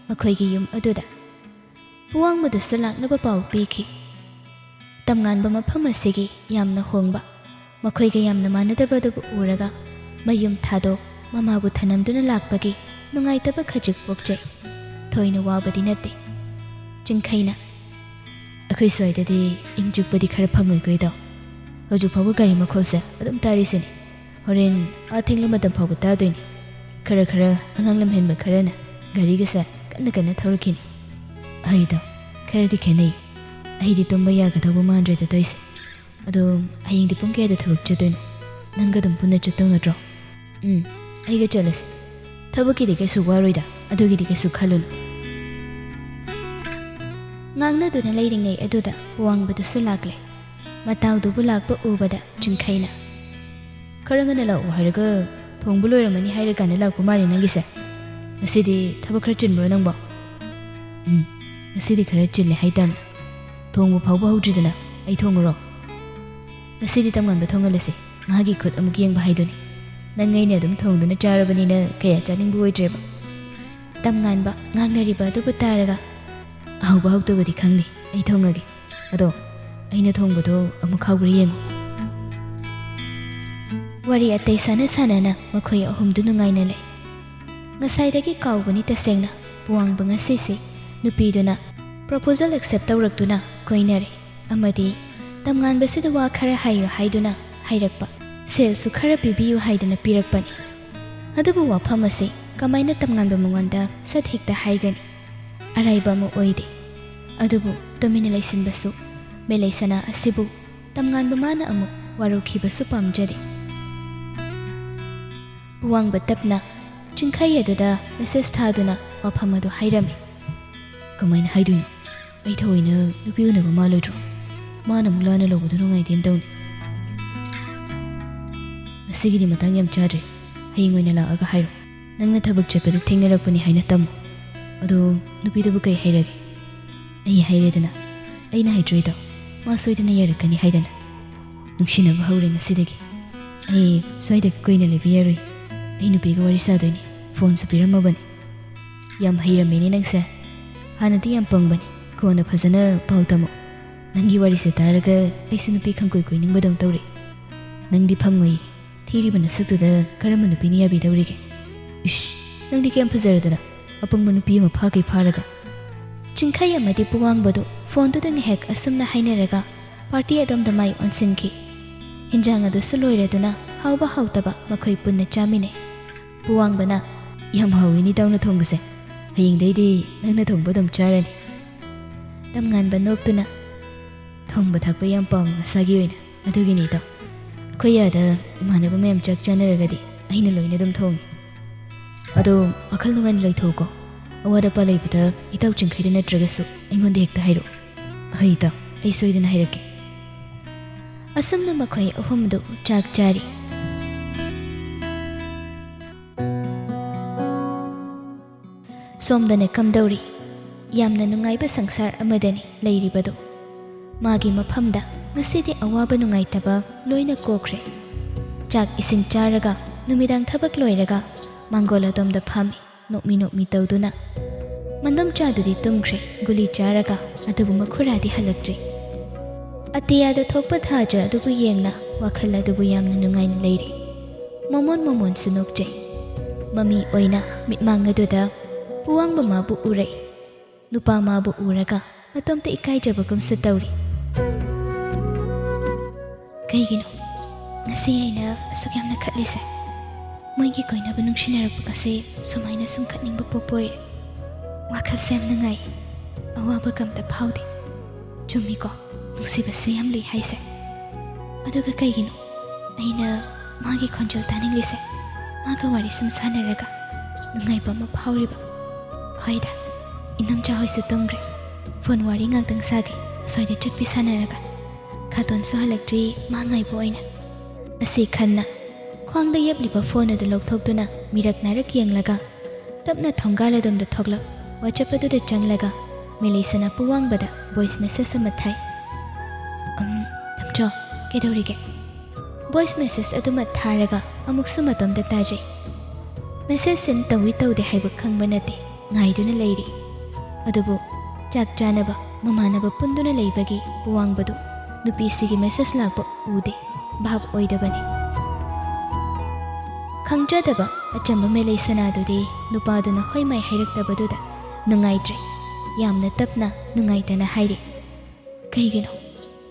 ꯃꯈꯣꯏꯒꯤ ꯌꯨꯝ ꯑꯗꯨꯗ꯫ ꯄꯨꯋꯥꯡꯕꯗꯨꯁꯨ ꯂꯥꯛꯅꯕ ꯄꯥꯎ ꯄꯤꯈꯤ꯫ ꯇꯝꯉꯥꯟꯕ ꯃꯐꯝ ꯑꯁꯤꯒꯤ ꯌꯥꯝꯅ ꯍꯣꯡꯕ, ꯃꯈꯣꯏꯒ ꯌꯥꯝꯅ ꯃꯥꯟꯅꯗꯕꯗꯨꯕꯨ ꯎꯔꯒ ꯃꯌꯨꯝ ꯊꯥꯗꯣꯛ mamabu thanamduna lakpagi nungaitaba khajik pokjai thoina wabadi natte chingkhaina akhoi soidadi ingjukpadi khara phamoi goido hoju phabu gari makhose adum tarisini horen athingla madam phabu tadoini khara khara anganglam henba kharana gari gasa kana thorkini aida kharadi khenai aidi tumba yagadabu mandre da doise ado ayingdi pungke da thabuk chadoino nanga dum punna chatau natro aiga chalasi thabaki de kesu waroida adugi de kesu khalun ngangna duna leiringai aduda puwangbadu su lakle matau du bulakpa ubada chingkhaina kharangana la uharaga thongbu loiramani hairaga na lakpu mali nangise ngasidi thabak khara chinbro nangbo ngasidi khara chille haidam thongbu phawbu haudridana ai thongro ngasidi tamnganba thongalase magi khut amuk yengba haiduni nangaine adum thongduna charabani na kaya chaningbu oidreba tamnganba ngangnariba adubu taraga ahauba hautubadi khangni ai thongage ado aina thongbodo amuk hawri yengu wari atei sana sanana makhoi ahumdu nungaina le ngasaidagi kaubani tasengna puwangba ngasisi nupiduna proposal accept tawraktuna koinare amadi tamnganba sida wa khara hayo haiduna hairakpa sel su khara pibiyu haiduna pirakpani adubu wafam ase kamaina tamnganba munganda sat hekta haigani araiba mu oide adubu tomina laisinbasu melaisana asibu tamnganba mana amu warukhibasu pamjade puwangba tapna chingkhai aduda message thaduna wafam adu hairami kamaina haiduna ai thoina nupi unaba maloidro mana mulana lobadu nungai den tawni nasigidi matang yam chadre haying oina la aga hairo nangna thabak chepadu thengnarakpani haina tamu ado nupi dubu kai hairage ai hairedana aina haidreida ma soidana yarakani haidana nungsinaba haure ngasidagi ai soida koina lebiyaroi ai nupiga wari sadoini phone su piramabani yam hairameni nangsa hanadi yam pangbani kona phajana pautamo nangi wari se taraga aisu nupi khangkoi koi ningbadam tawri nangdi phangoi thiribana saktuda karama nupi ni yabi dawrige ish nangdi kem phajaradana apangba nupi ma phakai pharaga chingkhai amadi puwangbadu phone tu dang hek asumna hainaraga party adam damai onsinki hinjang adu suloireduna hauba hautaba makhoi punna chamine puwangbana yam hawini dawna thongbase haying deidi nangna thongbadam charani tamnganba noktuna thongba thakpa yam pam ngasagi oina adugini to khoyada imanaba mem chak chanaragadi aina loina dum thongi ado akhal nungan laithoko awada palaibuda itaw chingkhaida natragasu aingonde hekta hairo haita ai soidana hairake asumna makhoi ahumdu chak chari somdane kamdauri yamna nungaiba sangsar amadani leiribadu magi maphamda ngasidi awaba nungaitaba loina kokre chak ising charaga numidang thabak loiraga mangola domda phami nokmi tawduna mandam chadudi tumkhre guli charaga adubu makhuradi halaktre atiyada thokpa thaja adubu yengna wakhal adubu yamna nungaina leiri momon sunokje mami oina mitmangaduda puwangba mabu urai nupa mabu uraga atomta ikaijabagum sa tawri kaigino ngasi aina asuk yamna khatlise moigi koinaba nungsinarappa kase sumaina sum khatningba popoire wakhal sem nangai awaba kamta phaude chumi ko nungsiba se yam lui haise aduga kaigino aina magi khonjal taninglise maga wari sum sanaraga nungai bama phauriba haida inam cha hoisu tongre phone wari ngangtang sagi soide chutpi sanaraga khaton so halaktri mangai boina asi khanna khwangda yebliba phone adu lokthokduna mirak narak yenglaga tapna thongala domda thogla whatsapp adu da changlaga milisana puwangbada voice message ama thai tamcho kedorige voice message adu ma tharaga amuk suma domda tajai message send tawi tawde haiba khangba nate ngaiduna leiri adubu chak chanaba mamanaba punduna leibagi puwangbadu nupi sigi message lakpa ude bhab oidabani khangjadaba ꯑꯆꯝꯕ ꯃꯦꯂꯩ ꯁꯅꯥꯗꯨꯗꯤ ꯅꯨꯄꯥꯗꯨꯅ ꯍꯣꯏ ꯃꯥꯏ ꯍꯥꯏꯔꯛꯇꯕꯗꯨꯗ ꯅꯨꯡꯉꯥꯏꯇ꯭ꯔꯦ, ꯌꯥꯝꯅ ꯇꯞꯅ ꯅꯨꯡꯉꯥꯏꯇꯅ ꯍꯥꯏꯔꯤ꯫ ꯀꯩꯒꯤꯅꯣ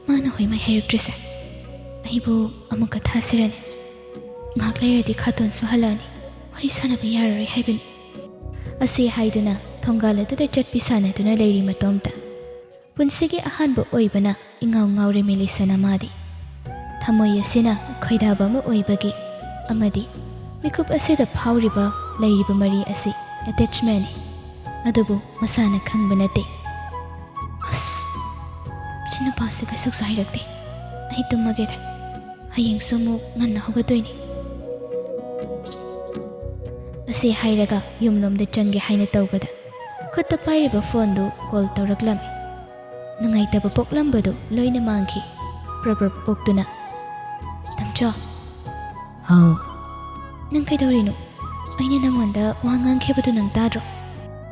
ꯃꯥꯅ ꯍꯣꯏ ꯃꯥꯏ ꯍꯥꯏꯔꯛꯇ꯭ꯔꯤꯁꯦ? ꯑꯩꯕꯨ ꯑꯃꯨꯛꯀ ꯊꯥꯁꯤꯔꯅꯤ? ꯉꯥꯏꯍꯥꯛ ꯂꯩꯔꯗꯤ ꯈꯥꯇꯣꯟꯁꯨ ꯍꯜꯂꯛꯑꯅꯤ, ꯋꯥꯔꯤ ꯁꯥꯟꯅꯕ ꯌꯥꯔꯔꯣꯏ ꯍꯥꯏꯕꯅꯤ꯫ ꯑꯁꯤ ꯍꯥꯏꯗꯨꯅ ꯊꯣꯡꯒꯥꯜ ꯑꯗꯨꯗ ꯆꯠꯄꯤ ꯁꯥꯟꯅꯗꯨꯅ ꯂꯩꯔꯤ ꯃꯇꯣꯝꯇ ꯄꯨꯟꯁꯤꯒꯤ ꯑꯍꯥꯟꯕ ꯑꯣꯏꯕꯅ ꯏꯉꯥꯎ ꯉꯥꯎꯔꯦ ꯃꯦꯂꯤꯁꯥꯅ ꯃꯥꯗꯤ꯫ ꯊꯃꯣꯏ ꯑꯁꯤꯅ ꯈꯣꯏꯗꯥꯕ ꯑꯃ ꯑꯣꯏꯕꯒꯤ ꯑꯃꯗꯤ ꯃꯤꯀꯨꯞ ꯑꯁꯤꯗ ꯐꯥꯎꯔꯤꯕ ꯂꯩꯔꯤꯕ ꯃꯔꯤ ꯑꯁꯤ ꯑꯦꯇꯦꯆꯃꯦꯟꯅꯤ, ꯑꯗꯨꯕꯨ ꯃꯁꯥꯅ ꯈꯪꯕ ꯅꯠꯇꯦ꯫ ꯑꯁ, ꯁꯤ ꯅꯨꯄꯥꯁꯤ ꯀꯩꯁꯨꯁꯨ ꯍꯥꯏꯔꯛꯇꯦ, ꯑꯩ ꯇꯨꯝꯃꯒꯦꯗ, ꯍꯌꯦꯡꯁꯨ ꯑꯃꯨꯛ ꯉꯟꯅ ꯍꯧꯒꯠꯇꯣꯏꯅꯤ꯫ ꯑꯁꯤ ꯍꯥꯏꯔꯒ ꯌꯨꯝꯂꯣꯝꯗ ꯆꯪꯒꯦ ꯍꯥꯏꯅ ꯇꯧꯕꯗ ꯈꯨꯠꯇ ꯄꯥꯏꯔꯤꯕ ꯐꯣꯟꯗꯨ ꯀꯣꯜ ꯇꯧꯔꯛꯂꯝꯃꯤ꯫ ꯅꯨꯡꯉꯥꯏꯇꯕ ꯄꯣꯛꯂꯝꯕꯗꯨ ꯂꯣꯏꯅ ꯃꯥꯡꯈꯤ꯫ ꯄ꯭ꯔꯕ꯭ꯔꯞ ꯑꯣꯛꯇꯨꯅ, ꯇꯝꯆꯥ꯫ ꯍꯥꯎ? ꯅꯪ ꯀꯩꯗꯧꯔꯤꯅꯣ? ꯑꯩꯅ ꯅꯪꯉꯣꯟꯗ ꯋꯥ ꯉꯥꯡꯈꯤꯕꯗꯨ ꯅꯪ ꯇꯥꯗ꯭ꯔꯣ?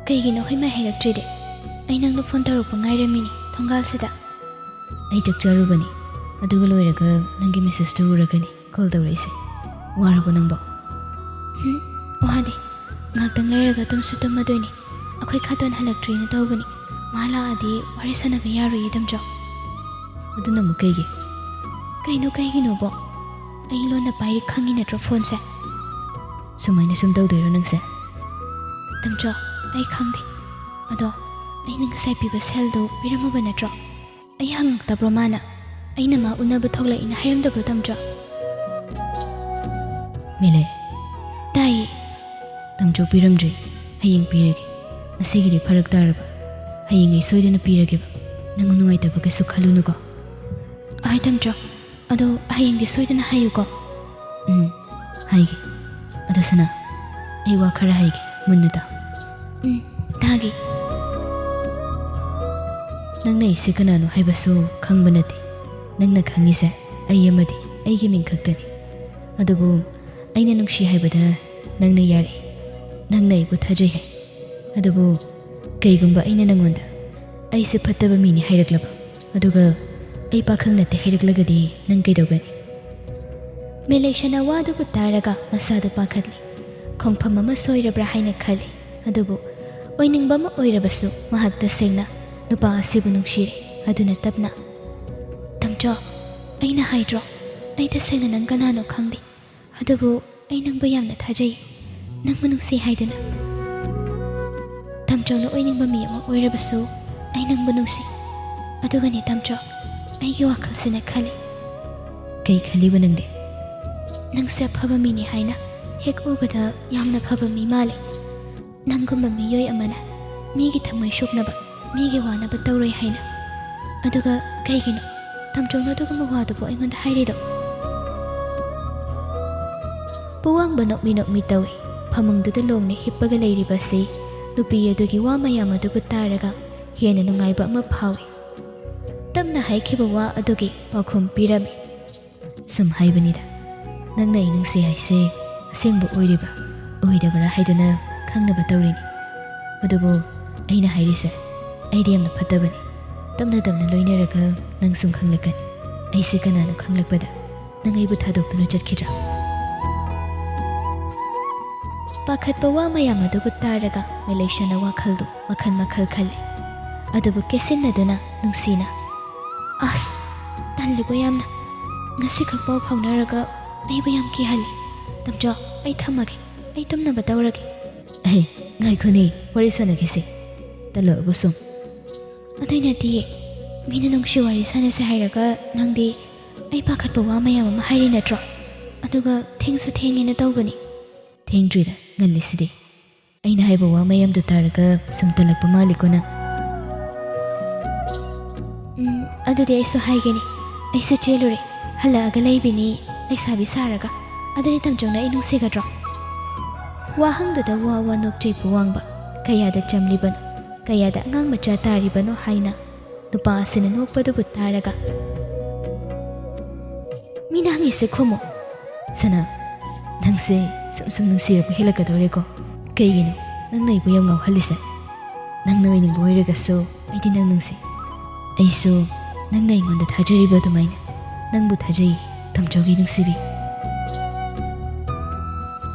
ꯀꯩꯒꯤꯅꯣ ꯍꯣꯏ ꯃꯥꯏ ꯍꯥꯏꯔꯛꯇ꯭ꯔꯤꯗꯤ? ꯑꯩ ꯅꯪꯅ ꯐꯣꯟ ꯇꯧꯔꯛꯄ ꯉꯥꯏꯔꯝꯃꯤꯅꯤ ꯊꯣꯡꯒꯥꯜꯁꯤꯗ꯫ ꯑꯩ ꯆꯥꯛꯆꯔꯨꯕꯅꯤ, ꯑꯗꯨꯒ ꯂꯣꯏꯔꯒ ꯅꯪꯒꯤ ꯃꯦꯁꯦꯖꯇꯨ ꯎꯔꯒꯅꯤ ꯀꯣꯜ ꯇꯧꯔꯛꯏꯁꯦ꯫ ꯋꯥꯔꯕꯣ ꯅꯪꯕꯣ? ꯋꯥꯗꯦ, ꯉꯥꯛꯇꯪ ꯂꯩꯔꯒ ꯇꯨꯝꯁꯨ ꯇꯨꯝꯃꯗꯣꯏꯅꯤ꯫ ꯑꯩꯈꯣꯏ ꯈꯥꯇꯣꯟ ꯍꯜꯂꯛꯇ꯭ꯔꯤꯅ ꯇꯧꯕꯅꯤ, ꯃꯥ ꯂꯥꯛꯑꯗꯤ ꯋꯥꯔꯤ ꯁꯥꯟꯅꯕ ꯌꯥꯔꯣꯏꯌꯦ ꯇꯝꯆꯥ꯫ ꯑꯗꯨꯅ ꯑꯃꯨꯛ ꯀꯩꯒꯤ? ꯀꯩꯅꯣ ꯀꯩꯒꯤꯅꯣꯕꯣ? ꯑꯩ ꯂꯣꯟꯅ ꯄꯥꯏꯔꯤ ꯈꯪꯉꯤ ꯅꯠꯇ꯭ꯔꯣ ꯐꯣꯟꯁꯦ? ꯁꯨꯃꯥꯏꯅ ꯁꯨꯝ ꯇꯧꯗꯣꯏꯔꯣ ꯅꯪꯁꯦ? ꯇꯝꯆꯥ, ꯑꯩ ꯈꯪꯗꯦ, ꯑꯗꯣ ꯑꯩꯅ ꯉꯁꯥꯏ ꯄꯤꯕ ꯁꯦꯜꯗꯣ ꯄꯤꯔꯝꯃꯕ ꯅꯠꯇ꯭ꯔꯣ? ꯑꯩ ꯍꯪꯉꯛꯇꯕ꯭ꯔꯣ ꯃꯥꯅ? ꯑꯩꯅ ꯃꯥ ꯎꯅꯕ ꯊꯣꯛꯂꯛꯏꯅ ꯍꯥꯏꯔꯝꯗꯕ꯭ꯔꯣ ꯇꯝꯆꯥ? ꯃꯤꯂꯦ꯫ ꯇꯥꯏꯌꯦ꯫ ꯇꯝꯆꯧ ꯄꯤꯔꯝꯗ꯭ꯔꯤ, ꯍꯌꯦꯡ ꯄꯤꯔꯒꯦ꯫ ꯉꯁꯤꯒꯤꯗꯤ ꯐꯔꯛ ꯇꯥꯔꯕ, ꯍꯌꯦꯡ ꯑꯩ ꯁꯣꯏꯗꯅ ꯄꯤꯔꯒꯦꯕ, ꯅꯪ ꯅꯨꯡꯉꯥꯏꯇꯕ ꯀꯩꯁꯨ ꯈꯜꯂꯨꯅꯨꯀꯣ꯫ ꯑꯍꯣꯏ ꯇꯝꯆꯥ, ꯑꯗꯣ ꯍꯌꯦꯡꯗꯤ ꯁꯣꯏꯗꯅ ꯍꯥꯏꯌꯨꯀꯣ꯫ ꯍꯥꯏꯒꯦ꯫ ꯑꯗꯣ ꯁꯅꯥ, ꯑꯩ ꯋꯥ ꯈꯔ ꯍꯥꯏꯒꯦ, ꯃꯨꯟꯅ ꯇꯥꯎ꯫ ꯇꯥꯒꯦ꯫ ꯅꯪꯅ ꯑꯩꯁꯦ ꯀꯅꯥꯅꯣ ꯍꯥꯏꯕꯁꯨ ꯈꯪꯕ ꯅꯠꯇꯦ꯫ ꯅꯪꯅ ꯈꯪꯉꯤꯁꯦ ꯑꯩ ꯑꯃꯗꯤ ꯑꯩꯒꯤ ꯃꯤꯡ ꯈꯛꯇꯅꯤ꯫ ꯑꯗꯨꯕꯨ ꯑꯩꯅ ꯅꯨꯡꯁꯤ ꯍꯥꯏꯕꯗ ꯅꯪꯅ ꯌꯥꯔꯦ, ꯅꯪꯅ ꯑꯩꯕꯨ ꯊꯥꯖꯩ ꯍꯥꯏ꯫ ꯑꯗꯨꯕꯨ ꯀꯩꯒꯨꯝꯕ ꯑꯩꯅ ꯅꯪꯉꯣꯟꯗ ꯑꯩꯁꯦ ꯐꯠꯇꯕ ꯃꯤꯅꯤ ꯍꯥꯏꯔꯛꯂꯕ, ꯑꯗꯨꯒ ꯑꯩ ꯄꯥꯈꯪ ꯅꯠꯇꯦ ꯍꯥꯏꯔꯛꯂꯒꯗꯤ ꯅꯪ ꯀꯩꯗꯧꯒꯅꯤ? ꯃꯦꯂꯩꯁꯥꯅ ꯋꯥꯗꯨꯕꯨ ꯇꯥꯔꯒ ꯃꯁꯥꯗꯨ ꯄꯥꯈꯠꯂꯤ꯫ ꯈꯣꯡꯐꯝ ꯑꯃ ꯁꯣꯏꯔꯕ꯭ꯔꯥ ꯍꯥꯏꯅ ꯈꯜꯂꯤ꯫ ꯑꯗꯨꯕꯨ ꯑꯣꯏꯅꯤꯡꯕ ꯑꯃ ꯑꯣꯏꯔꯕꯁꯨ ꯃꯍꯥꯛ ꯇꯁꯦꯡꯅ ꯅꯨꯄꯥ ꯑꯁꯤꯕꯨ ꯅꯨꯡꯁꯤꯔꯦ꯫ ꯑꯗꯨꯅ ꯇꯞꯅ, ꯇꯝꯆꯥ, ꯑꯩꯅ ꯍꯥꯏꯗ꯭ꯔꯣ, ꯑꯩ ꯇꯁꯦꯡꯅ ꯅꯪ ꯀꯅꯥꯅꯣ ꯈꯪꯗꯦ, ꯑꯗꯨꯕꯨ ꯑꯩ ꯅꯪꯕꯨ ꯌꯥꯝꯅ ꯊꯥꯖꯩ, ꯅꯪꯕꯨ ꯅꯨꯡꯁꯤ ꯍꯥꯏꯗꯨꯅ꯫ ꯇꯝꯆꯥꯎꯅ ꯑꯣꯏꯅꯤꯡꯕ ꯃꯤ ꯑꯃ ꯑꯣꯏꯔꯕꯁꯨ ꯑꯩ ꯅꯪꯕꯨ ꯅꯨꯡꯁꯤ꯫ ꯑꯗꯨꯒꯅꯤ ꯇꯝꯆꯥ, ꯑꯩꯒꯤ ꯋꯥꯈꯜꯁꯤꯅ ꯈꯜꯂꯤ꯫ ꯀꯩ ꯈꯜꯂꯤꯕ ꯅꯪꯗꯤ? ꯅꯪꯁꯦ ꯑꯐꯕ ꯃꯤꯅꯤ ꯍꯥꯏꯅ ꯍꯦꯛ ꯎꯕꯗ ꯌꯥꯝꯅ ꯐꯕ ꯃꯤ ꯃꯥꯜꯂꯤ꯫ ꯅꯪꯒꯨꯝꯕ ꯃꯤꯑꯣꯏ ꯑꯃꯅ ꯃꯤꯒꯤ ꯊꯃꯣꯏ ꯁꯣꯛꯅꯕ, ꯃꯤꯒꯤ ꯋꯥꯅꯕ ꯇꯧꯔꯣꯏ ꯍꯥꯏꯅ꯫ ꯑꯗꯨꯒ ꯀꯩꯒꯤꯅꯣ ꯇꯝꯆꯥꯎꯅ ꯑꯗꯨꯒꯨꯝꯕ ꯋꯥꯗꯨꯕꯨ ꯑꯩꯉꯣꯟꯗ ꯍꯥꯏꯔꯤꯗꯣ? ꯄꯨꯋꯥꯡꯕ ꯅꯣꯛꯃꯤ ꯅꯣꯛꯃꯤ ꯇꯧꯏ꯫ ꯐꯃꯨꯡꯗꯨꯗ ꯂꯣꯡꯅ ꯍꯤꯞꯄꯒ ꯂꯩꯔꯤꯕꯁꯤ ꯅꯨꯄꯤ ꯑꯗꯨꯒꯤ ꯋꯥ ꯃꯌꯥꯝ ꯑꯗꯨꯕꯨ ꯇꯥꯔꯒ ꯍꯦꯟꯅ ꯅꯨꯡꯉꯥꯏꯕ ꯑꯃ ꯐꯥꯎꯏ꯫ ꯇꯞꯅ ꯍꯥꯏꯈꯤꯕ ꯋꯥ ꯑꯗꯨꯒꯤ ꯄꯥꯎꯈꯨꯝ ꯄꯤꯔꯝꯃꯤ꯫ ꯁꯨꯝ ꯍꯥꯏꯕꯅꯤꯗ, ꯅꯪꯅ ꯑꯩ ꯅꯨꯡꯁꯤ ꯍꯥꯏꯁꯦ ꯑꯁꯦꯡꯕ ꯑꯣꯏꯔꯤꯕ꯭ꯔꯥ ꯑꯣꯏꯗꯕ꯭ꯔꯥ ꯍꯥꯏꯗꯨꯅ ꯈꯪꯅꯕ ꯇꯧꯔꯤꯅꯤ꯫ ꯑꯗꯨꯕꯨ ꯑꯩꯅ ꯍꯥꯏꯔꯤꯁꯦ ꯑꯩꯗꯤ ꯌꯥꯝꯅ ꯐꯠꯇꯕꯅꯤ꯫ ꯇꯞꯅ ꯇꯞꯅ ꯂꯣꯏꯅꯔꯒ ꯅꯪ ꯁꯨꯝ ꯈꯪꯂꯛꯀꯅꯤ꯫ ꯑꯩꯁꯦ ꯀꯅꯥꯅꯣ ꯈꯪꯂꯛꯄꯗ ꯅꯪ ꯑꯩꯕꯨ ꯊꯥꯗꯣꯛꯇꯨꯅ ꯆꯠꯈꯤꯗ꯭ꯔꯥ? ꯄꯥꯈꯠꯄ ꯋꯥ ꯃꯌꯥꯝ ꯑꯗꯨꯕꯨ ꯇꯥꯔꯒ ꯃꯦꯂꯩꯁꯥꯅ ꯋꯥꯈꯜꯗꯨ ꯃꯈꯜ ꯃꯈꯜ ꯈꯜꯂꯤ꯫ ꯑꯗꯨꯕꯨ ꯀꯦꯁꯤꯟꯅꯗꯨꯅ ꯅꯨꯡꯁꯤꯅ, ꯑꯁ, ꯇꯜꯂꯤꯕꯣ ꯌꯥꯝꯅ, ꯉꯁꯤꯈꯛ ꯄꯥꯎ ꯐꯥꯎꯅꯔꯒ ꯑꯩꯕꯨ ꯌꯥꯝ ꯀꯤꯍꯜꯂꯤ꯫ ꯇꯝꯆꯥ, ꯑꯩ ꯊꯝꯃꯒꯦ, ꯑꯩ ꯇꯨꯝꯅꯕ ꯇꯧꯔꯒꯦ꯫ ꯉꯥꯏꯈꯣꯅꯦ, ꯋꯥꯔꯤ ꯁꯥꯟꯅꯈꯤꯁꯤ, ꯇꯜꯂꯛꯑꯕ ꯁꯨꯝ꯫ ꯑꯗꯨꯏ ꯅꯠꯇꯤꯌꯦ, ꯃꯤꯅ ꯅꯨꯡꯁꯤ ꯋꯥꯔꯤ ꯁꯥꯟꯅꯁꯦ ꯍꯥꯏꯔꯒ ꯅꯪꯗꯤ ꯑꯩ ꯄꯥꯈꯠꯄ ꯋꯥ ꯃꯌꯥꯝ ꯑꯃ ꯍꯥꯏꯔꯤ ꯅꯠꯇ꯭ꯔꯣ? ꯑꯗꯨꯒ ꯊꯦꯡꯁꯨ ꯊꯦꯡꯉꯦꯅ ꯇꯧꯕꯅꯤ꯫ ꯊꯦꯡꯗ꯭ꯔꯤꯗ, ꯉꯜꯂꯤꯁꯤꯗꯤ꯫ ꯑꯩꯅ ꯍꯥꯏꯕ ꯋꯥ ꯃꯌꯥꯝꯗꯨ ꯇꯥꯔꯒ ꯁꯨꯝ ꯇꯜꯂꯛꯄ ꯃꯥꯜꯂꯤꯀꯣ ꯅꯪ? ꯑꯗꯨꯗꯤ ꯑꯩꯁꯨ ꯍꯥꯏꯒꯦꯅꯤ, ꯑꯩꯁꯨ ꯆꯦꯜꯂꯨꯔꯦ, ꯍꯜꯂꯛꯑꯒ ꯂꯩꯕꯤꯅꯤ ꯂꯩꯁꯥꯕꯤ ꯁꯥꯔꯒ꯫ ꯑꯗꯨꯗꯤ ꯇꯝꯆꯧꯅ ꯑꯩ ꯅꯨꯡꯁꯤꯒꯗ꯭ꯔꯣ? ꯋꯥꯍꯪꯗꯨꯗ ꯋꯥ ꯋꯥ ꯅꯣꯛꯆꯩ ꯄꯨꯋꯥꯡꯕ꯫ ꯀꯌꯥꯗ ꯆꯝꯂꯤꯕꯅꯣ, ꯀꯌꯥꯗ ꯑꯉꯥꯡ ꯃꯆꯥ ꯇꯥꯔꯤꯕꯅꯣ ꯍꯥꯏꯅ ꯅꯨꯄꯥ ꯑꯁꯤꯅ ꯅꯣꯛꯄꯗꯨꯕꯨ ꯇꯥꯔꯒ, ꯃꯤꯅ ꯍꯪꯉꯤꯁꯦ ꯈꯨꯝꯃꯨ꯫ ꯁꯅꯥ, ꯅꯪꯁꯦ ꯁꯨꯝ ꯅꯨꯡꯁꯤꯔꯛꯄ ꯍꯦꯜꯂꯛꯀꯗꯧꯔꯦꯀꯣ? ꯀꯩꯒꯤꯅꯣ ꯅꯪꯅ ꯑꯩꯕꯨ ꯌꯥꯝ ꯉꯥꯎꯍꯜꯂꯤꯁꯦ? ꯅꯪꯅ ꯑꯣꯏꯅꯤꯡꯕ ꯑꯣꯏꯔꯒꯁꯨ ꯑꯩꯗꯤ ꯅꯪ ꯅꯨꯡꯁꯤ꯫ ꯑꯩꯁꯨ ꯅꯪꯅ ꯑꯩꯉꯣꯟꯗ ꯊꯥꯖꯔꯤꯕ ꯑꯗꯨꯃꯥꯏꯅ ꯅꯪꯕꯨ ꯊꯥꯖꯩ, ꯇꯝꯆꯧꯒꯤ ꯅꯨꯡꯁꯤꯕꯤ꯫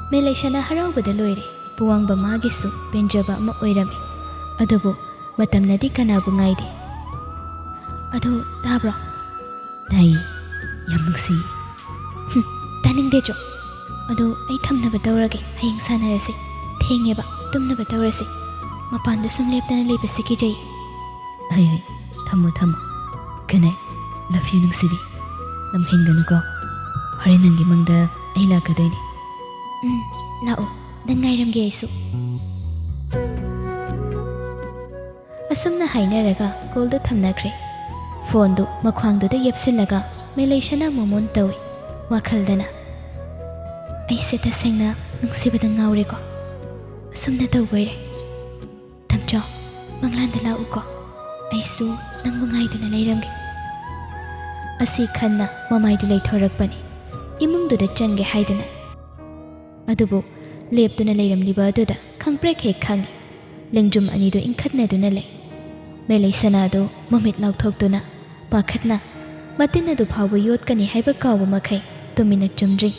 เมลัยชนะฮาราบดลอยเรปวงบมากิสุเป็นจบะมะออยรำอดบุมาตำนาดิคณาบุงไงดีอดตาบรอนายยำนุกสีตานิงเดจอดไอทำนับดาวรกิให้ยังสานอะไรสิเที่ยงเงบะตุ้มนับดาวรสิมาปันดุสมเล็บตาเล็บสิกิจัยเฮ้ยทำกันไง love you นุกสีบีลำเห็นกันนุก็ฮารินังกิมังดาไอลากระไดนี่ลาโอดังไงรำเกยสุअसमना हाइनरगा कॉल द थमनाख्रे फोन दो मख्वांग दो येप्सिलगा मेलेशना मोमोन तवे वाखलदना ऐसे तसेंगना नुंसिबदा ngaureko असमना तवबैरे तमचो मंगलांदा लाउको ऐसु नंगबु ngaiduna leiramge asi khanna mamaidu leithorakpani imungduda change haidana adubu leptuna leiramliba aduda khangprek he khangi lengjum anidu inkhatnaduna lei melai sanado mamit laukthokduna pakhatna matina du phawu yot kani haiba kawa makhai tumina chumri